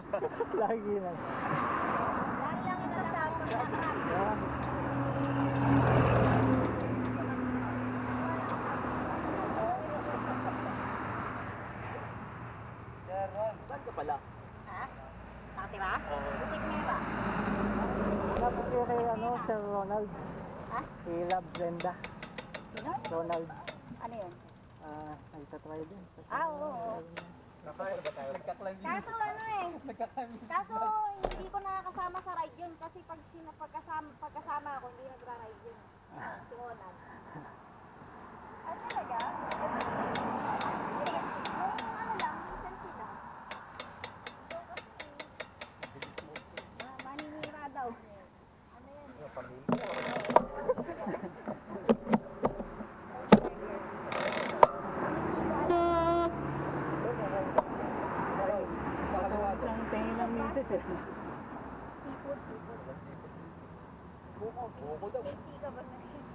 Lagi lang. Lagi lang inasama. Yeah. Saan ka pala? Ha? Nakatira? Oo. Butik na ba? Tapos yung kay Sir Ronald. Ha? Si Love Brenda. Sino? Ronald. Ano yun? Nagtatry din. Oo. Nagka-climb Kaso ano eh. Kaso hindi ko nakakasama sa ride yun kasi pagkasama ako hindi nagra-ride yun. Si Ronald. Ay talaga? Yung ano lang, minsan sila. Maninira daw. Ano yan? Ang tingin ng misis eh. Seafood. Buko daw. May sika ba na yun?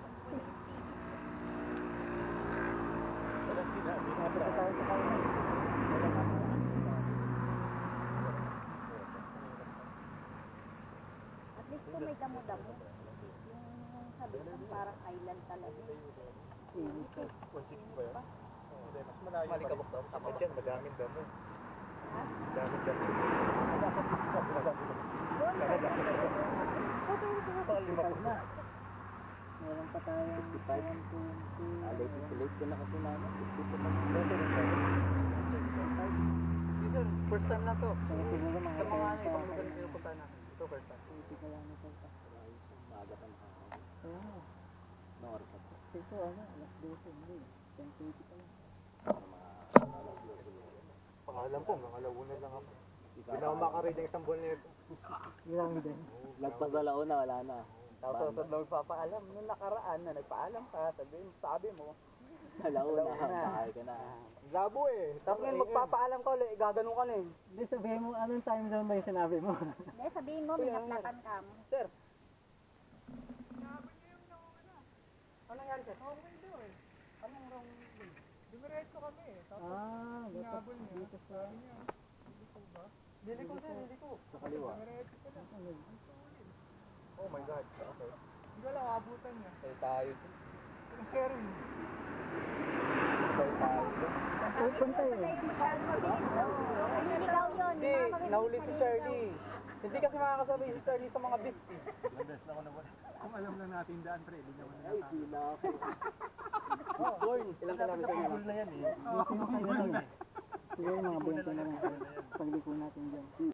Walang sinabi. Nasa tayo sa kanya. At least kung may damo-damo. Yung sabi ko parang island talaga. 160 ba yun? Hindi, mas malayo. Malikabok daw. Tapos dyan, madaming damo. Ha? Madaming damo. na. Meron pa tayong 1, 2, 3. Late ko na kasi namin. First time lang to. Kaya siguro mga Sa mga ano, 10 ibang pa. lugar na pinupunta na. Ito first time. Hindi ka lang napunta. Kaya nga. Ito alas 12. Hindi. 10:30 pa lang. Pangalan po, mga alauna lang ako. Hindi na ako makaread ng isang buwan nito. Ilang din. Nagpagalaw na, wala na. Tapos sa lang papaalam. Nung nakaraan na nagpaalam ka, sabi mo, Alauna, bahay ka na. labo eh. Tapos ngayon magpapaalam ka ulit, gaganon ka na eh. Hindi, sabihin mo, anong time zone ba yung sinabi mo? Hindi, sabihin mo, may naplatan ka mo. Sir. Ano nangyari sir? Okay doon. Anong wrong way? Dumiretso kami eh. Dapat dito sa... Diliko sir, diliko. Sa kaliwa. Oh my God. Okay. Hindi ko lang abutan niya. Tayo. Sir. Tayo. Punta yun. Ikaw yun. Hindi, nahuli si Shirley. Hindi kasi makakasabay si Shirley sa mga beast eh. Kung alam lang natin daan, pre, hindi naman Ay, di na ako. Corn, ilang kilometer na lang? Siguro mga 20 na lang. Pagliko natin dyan.